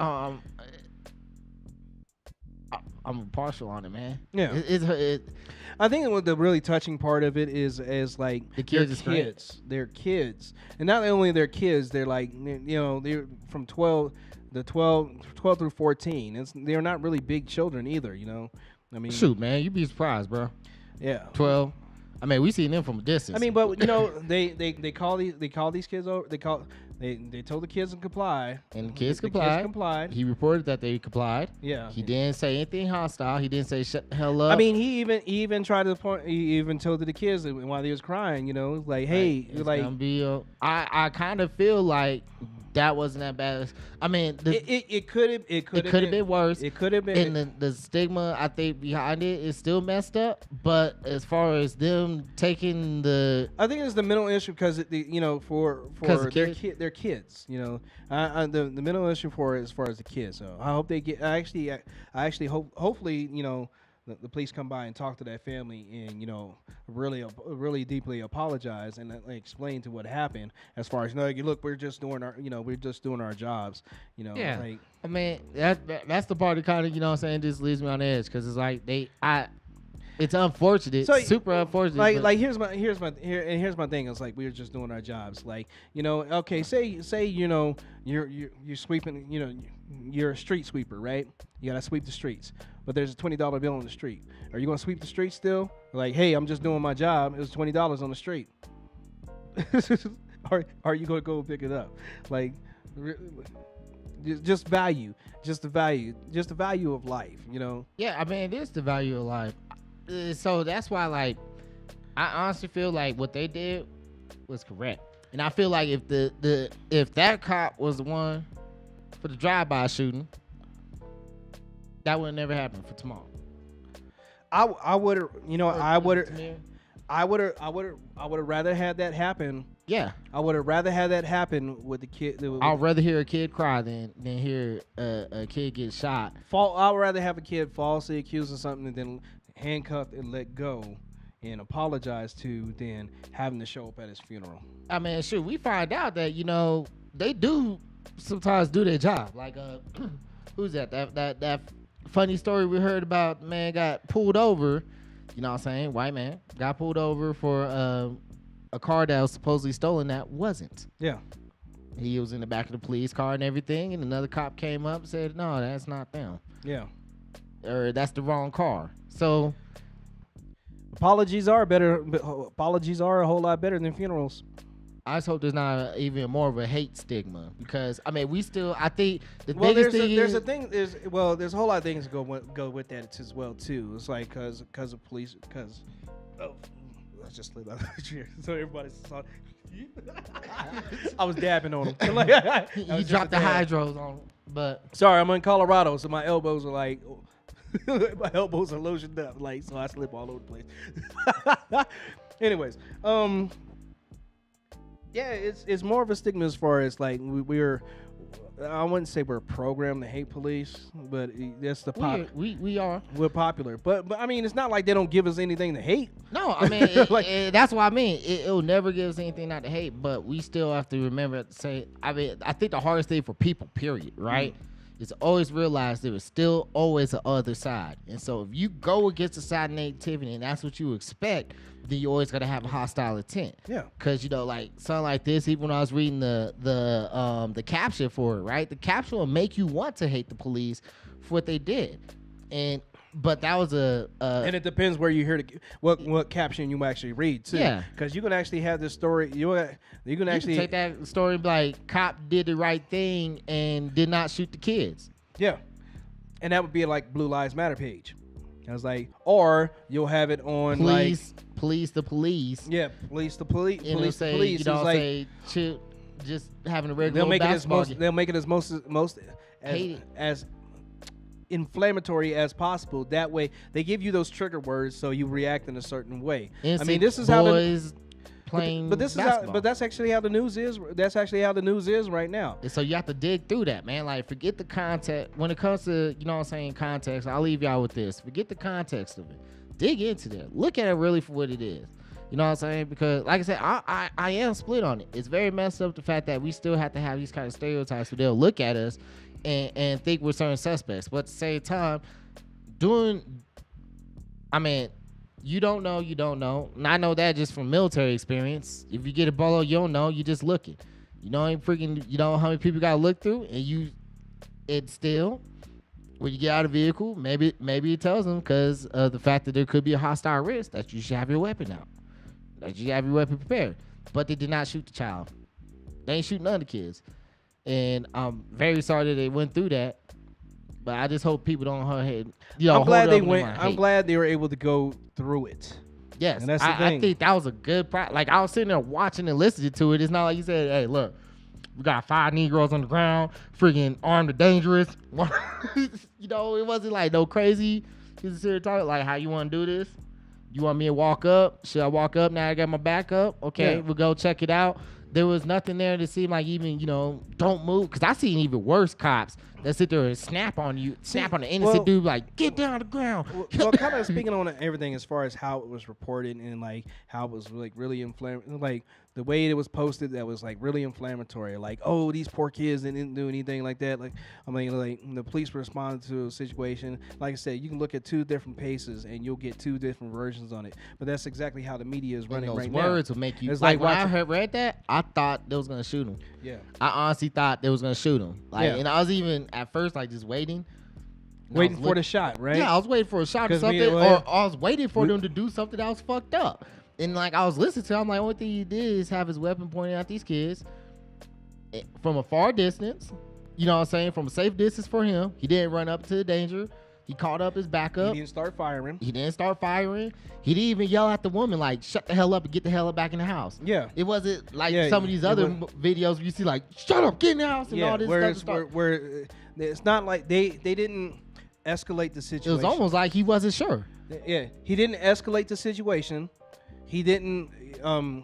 Speaker 1: I'm partial on it, man.
Speaker 3: Yeah, I think what the really touching part of it is like
Speaker 1: the kids.
Speaker 3: They're kids, and not only they're kids, they're like they're from 12 through 14. They're not really big children either, I mean,
Speaker 1: shoot, man, you'd be surprised, bro.
Speaker 3: Yeah,
Speaker 1: 12. I mean, we seen them from a distance.
Speaker 3: I mean, but they call these kids over. They told the kids to comply,
Speaker 1: and the kids complied. He reported that they complied.
Speaker 3: Yeah,
Speaker 1: he didn't say anything hostile. He didn't say shut the hell up.
Speaker 3: I mean, he even tried to the point. He even told the kids while they was crying, like, hey,
Speaker 1: I kind of feel like that wasn't that bad. I mean,
Speaker 3: it could have
Speaker 1: been worse.
Speaker 3: It could have been.
Speaker 1: And the stigma I think behind it is still messed up. But as far as them taking
Speaker 3: I think it's the mental issue because for their kids. The mental issue for it as far as the kids. So I hope they get. I actually hope. Hopefully, the police come by and talk to that family and really deeply apologize and explain to what happened as far as look, we're just doing our jobs,
Speaker 1: yeah.
Speaker 3: Like,
Speaker 1: I mean, that's the part that kind of just leaves me on edge because it's like it's unfortunate, super unfortunate.
Speaker 3: Like here's my thing. It's like we're just doing our jobs. Like okay, say you're sweeping. You're a street sweeper, right? You gotta sweep the streets, but there's a $20 bill on the street. Are you gonna sweep the street still? Like, hey, I'm just doing my job. It was $20 on the street. are you gonna go pick it up? Like, just value, just the value of life. You know.
Speaker 4: Yeah, I mean, it is the value of life. So that's why, like, I honestly feel like what they did was correct, and I feel like if that cop was the one for the drive-by shooting, that would never happen for tomorrow.
Speaker 3: I would have, you know, I would have rather had that happen.
Speaker 4: Yeah,
Speaker 3: I would have rather had that happen with the kid.
Speaker 4: I'd rather hear a kid cry than hear a kid get shot.
Speaker 3: I'd rather have a kid falsely accused of something than handcuffed and let go and apologize to than having to show up at his funeral.
Speaker 4: I mean, shoot, we find out that, you know, they do sometimes do their job. Like, who's that? That funny story we heard about, the man got pulled over, you know what I'm saying? White man got pulled over for a car that was supposedly stolen that wasn't.
Speaker 3: Yeah.
Speaker 4: He was in the back of the police car and everything, and another cop came up and said, no, that's not them.
Speaker 3: Yeah.
Speaker 4: Or that's the wrong car. So
Speaker 3: apologies are a whole lot better than funerals.
Speaker 4: I just hope there's not even more of a hate stigma, because I mean, I think the biggest thing
Speaker 3: there's a whole lot of things that go with that as well too. It's like because of police, let's just slip out of the chair so everybody saw. I was dabbing on him.
Speaker 4: You dropped the hydros on him, but
Speaker 3: sorry, I'm in Colorado, so my elbows are like. My elbows are lotioned up, like, so I slip all over the place. Anyways, yeah, it's more of a stigma as far as like we're. I wouldn't say we're programmed to hate police, but that's the
Speaker 4: we are.
Speaker 3: We're popular, but I mean, it's not like they don't give us anything to hate.
Speaker 4: No, I mean, that's what I mean. It'll never give us anything not to hate, but we still have to remember to say. I mean, I think the hardest thing for people, period, right? Is always realize there is still always the other side. And so if you go against the side of negativity and that's what you expect, then you always got to have a hostile intent. Yeah. Because, you know, like something like this, even when I was reading the caption for it, right? The caption will make you want to hate the police for what they did. But that was and
Speaker 3: it depends where you hear what caption you actually read too. Yeah, because you can actually have this story. You can actually
Speaker 4: take that story and be like, cop did the right thing and did not shoot the kids.
Speaker 3: Yeah, and that would be like Blue Lives Matter page. I was like, or you'll have it on
Speaker 4: police the police.
Speaker 3: Yeah, police the police.
Speaker 4: And
Speaker 3: police
Speaker 4: say,
Speaker 3: the police.
Speaker 4: You know,
Speaker 3: like,
Speaker 4: say just having a regular.
Speaker 3: They'll make it as most as inflammatory as possible. That way they give you those trigger words so you react in a certain way.
Speaker 4: I mean, this is how playing
Speaker 3: but that's actually how the news is. That's actually how the news is right now.
Speaker 4: And so you have to dig through that, man. Like, forget the context. When it comes to, you know what I'm saying, context, I'll leave y'all with this. Forget the context of it. Dig into that. Look at it really for what it is. You know what I'm saying? Because, like I said, I am split on it. It's very messed up, the fact that we still have to have these kind of stereotypes where they'll look at us and think we're certain suspects. But at the same time, you don't know. And I know that just from military experience. If you get a bolo, you don't know. You just looking. You know how many people you gotta look through, and it's still, when you get out of the vehicle, maybe it tells them, because of the fact that there could be a hostile risk, that you should have your weapon out, that you have your weapon prepared. But they did not shoot the child. They ain't shoot none of the kids. And I'm very sorry that they went through that. But I just hope people don't go ahead.
Speaker 3: I'm glad they went. I'm glad they were able to go through it.
Speaker 4: Yes, and that's the thing. I think that was a good like, I was sitting there watching and listening to it. It's not like you said, "Hey, look, we got 5 Negroes on the ground, freaking armed and dangerous." You know, it wasn't like no crazy. He's here talking like, "How you want to do this? You want me to walk up? Should I walk up now? I got my back up. Okay, we'll go check it out." There was nothing there to seem like even, don't move. Because I seen even worse cops that sit there and snap on the innocent dude, like, get down on the ground.
Speaker 3: Well, kind of speaking on everything as far as how it was reported and, like, how it was, like, really inflammatory. Like, the way it was posted, that was, like, really inflammatory. Like, oh, these poor kids didn't do anything like that. Like, I mean, like, the police responded to a situation. Like I said, you can look at 2 different paces and you'll get 2 different versions on it. But that's exactly how the media is running right now.
Speaker 4: Those words will make you, like when I read that, I thought they was going to shoot him. Yeah. I honestly thought they was going to shoot him. Like, and I was even, at first, like, just waiting.
Speaker 3: Waiting for the shot, right?
Speaker 4: Yeah, I was waiting for a shot or something, or I was waiting for them to do something that was fucked up. And like I was listening to him, I'm like, only thing he did is have his weapon pointed at these kids from a far distance. You know what I'm saying? From a safe distance for him. He didn't run up to the danger. He called up his backup.
Speaker 3: He didn't start firing.
Speaker 4: He didn't start firing. He didn't even yell at the woman like, shut the hell up and get the hell up back in the house.
Speaker 3: Yeah.
Speaker 4: It wasn't like
Speaker 3: Yeah,
Speaker 4: some of these other videos where you see like, shut up, get in the house and all this stuff.
Speaker 3: Where it's not like they didn't escalate the
Speaker 4: It
Speaker 3: situation.
Speaker 4: was almost like he wasn't sure.
Speaker 3: Yeah, he didn't escalate the situation. He didn't. Like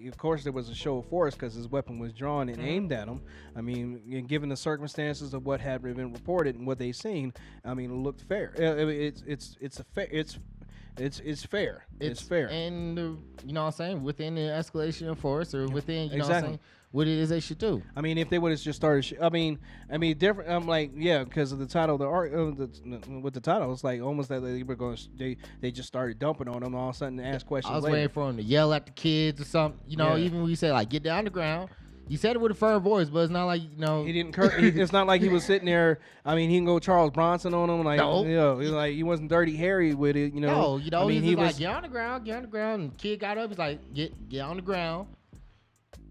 Speaker 3: of course there was a show of force because his weapon was drawn and aimed at him. I mean, given the circumstances of what had been reported and what they seen, I mean, it looked fair. It's fair. It's fair.
Speaker 4: And you know what I'm saying, within the escalation of force or within you know what I'm
Speaker 3: Exactly.
Speaker 4: saying, what it is they should do.
Speaker 3: I mean, if they would have just started, I mean, different. I'm like, yeah, because of the title of the art, with the title, it's like almost that they were going. They just started dumping on them all of a sudden and ask questions.
Speaker 4: I was
Speaker 3: later.
Speaker 4: waiting for him to yell at the kids or something. You know,
Speaker 3: Yeah.
Speaker 4: even when you say like, get down the ground. He said it with a firm voice, but it's not like, you know.
Speaker 3: He didn't. It's not like he was sitting there. I mean, he can go Charles Bronson on him, like
Speaker 4: No.
Speaker 3: you know, he wasn't Dirty Harry with it, you know.
Speaker 4: No, you know,
Speaker 3: I mean,
Speaker 4: he was
Speaker 3: was
Speaker 4: like, get on the ground, get on the ground. And the kid got up, he's like, get on the ground.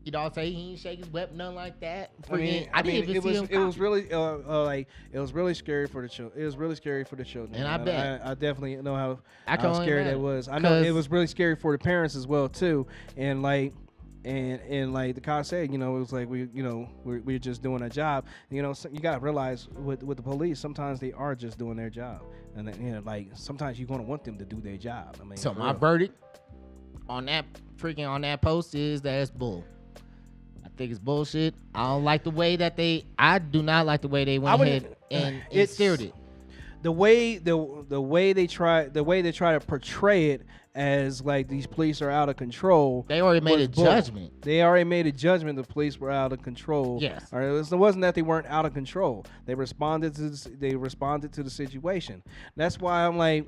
Speaker 4: You know what I'm saying? He didn't shake his weapon, nothing like that.
Speaker 3: I mean,
Speaker 4: I didn't even see him.
Speaker 3: it was really like it was really scary for the children. It was really scary for the children.
Speaker 4: And I bet.
Speaker 3: I definitely know how
Speaker 4: can only
Speaker 3: scary that
Speaker 4: imagine.
Speaker 3: was. I know it
Speaker 4: 'Cause-
Speaker 3: was really scary for the parents as well too. And like. And like the cop said, you know, it was like we're just doing a job. You know, so you gotta realize with the police, sometimes they are just doing their job, and then, you know, like sometimes you're gonna want them to do their job. I mean,
Speaker 4: So
Speaker 3: for
Speaker 4: my
Speaker 3: real.
Speaker 4: verdict on that post is that it's bull. I think it's bullshit. I don't like the way that I do not like the way they went ahead and steered it.
Speaker 3: The way they try to portray it as like these police are out of control.
Speaker 4: They already made
Speaker 3: was
Speaker 4: a
Speaker 3: bull.
Speaker 4: judgment.
Speaker 3: They already made a judgment. The police were out of control.
Speaker 4: Yes.
Speaker 3: Or it wasn't that they weren't out of control. They responded to the situation. That's why I'm like,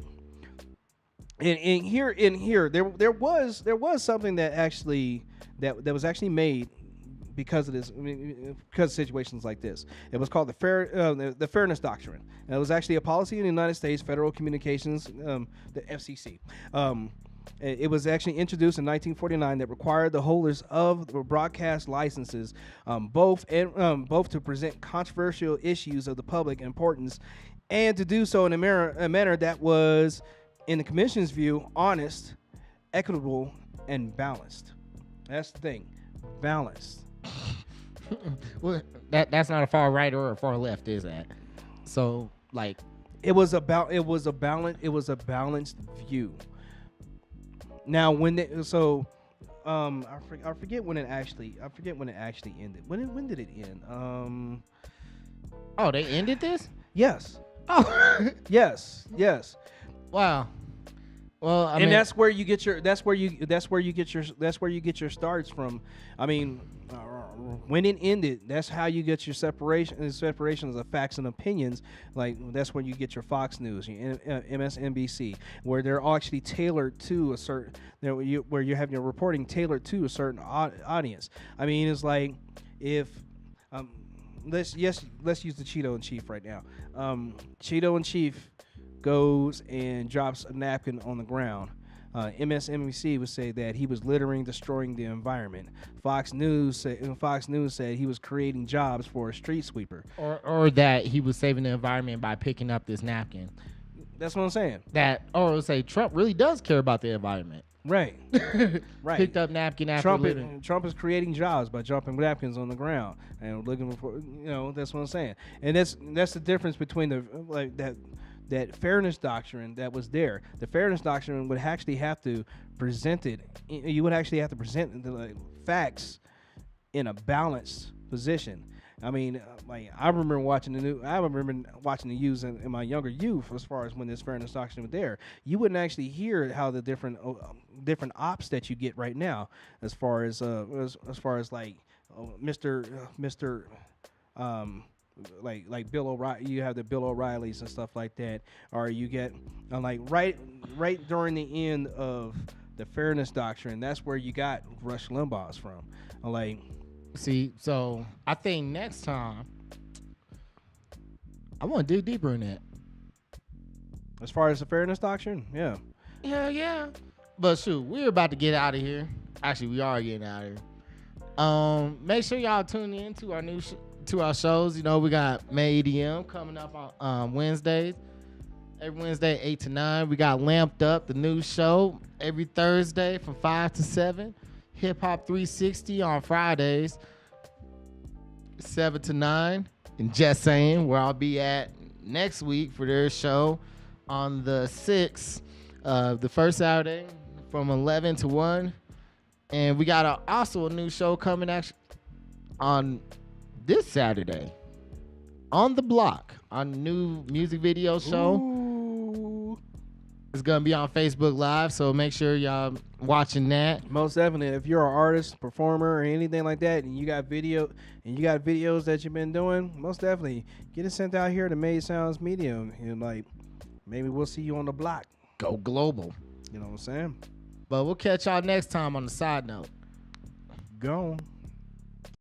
Speaker 3: in here there was something that actually that was actually made because of this. I mean, because of situations like this. It was called the Fairness Doctrine. And it was actually a policy in the United States Federal Communications, the FCC. It was actually introduced in 1949 that required the holders of the broadcast licenses both to present controversial issues of the public importance and to do so in a manner that was, in the commission's view, honest, equitable, and balanced. That's the thing, balanced.
Speaker 4: Well, that's not a far right or a far left, is that? So like,
Speaker 3: It was a balanced view. Now when I forget when it actually ended. When did it end?
Speaker 4: oh, they ended this?
Speaker 3: Yes.
Speaker 4: Oh,
Speaker 3: Yes.
Speaker 4: wow. Well, I
Speaker 3: And
Speaker 4: mean,
Speaker 3: that's where you get your starts from. I mean, when it ended, that's how you get your separations of facts and opinions. Like that's where you get your Fox News, your MSNBC, where they're actually tailored to a certain, where you have your reporting tailored to a certain audience. I mean, it's like if let's use the Cheeto in Chief right now. Cheeto in Chief goes and drops a napkin on the ground. MSNBC would say that he was littering, destroying the environment. Fox News said he was creating jobs for a street sweeper.
Speaker 4: or that he was saving the environment by picking up this napkin.
Speaker 3: That's what I'm saying.
Speaker 4: Or it'll say Trump really does care about the environment.
Speaker 3: Right. Right.
Speaker 4: Picked up napkin after littering.
Speaker 3: Trump is creating jobs by dropping napkins on the ground and looking for, that's what I'm saying. And that's the difference between that fairness doctrine that was there. The fairness doctrine would actually have to present it. You would actually have to present the facts in a balanced position. I mean, I remember watching the news in my younger youth, as far as when this fairness doctrine was there. You wouldn't actually hear how the different ops that you get right now, as far as like Mr. Like Bill O'Reilly, you have the Bill O'Reillys and stuff like that, or you get like right during the end of the fairness doctrine. That's where you got Rush Limbaugh's from. Like,
Speaker 4: See, so I think next time I want to dig deeper in that.
Speaker 3: as far as the fairness doctrine, yeah.
Speaker 4: Hell yeah. But shoot, we're about to get out of here. Actually, we are getting out of here. Make sure y'all tune in to our to our shows. You know, we got May EDM coming up on Wednesdays. Every Wednesday, 8 to 9. We got Lamped Up, the new show, every Thursday from 5 to 7. Hip Hop 360 on Fridays, 7 to 9. And Just Saying, where I'll be at next week for their show on the 6th, the first Saturday from 11 to 1. And we got also a new show coming actually on this Saturday on the block, on the new music video show.
Speaker 3: Ooh.
Speaker 4: It's going to be on Facebook Live, so make sure y'all watching that.
Speaker 3: Most definitely. If you're an artist, performer, or anything like that, and you got videos that you've been doing, most definitely get it sent out here to Made Sounds Media. And like, maybe we'll see you on the block.
Speaker 4: Go global.
Speaker 3: You know what I'm saying?
Speaker 4: But we'll catch y'all next time on the side note.
Speaker 3: Go on.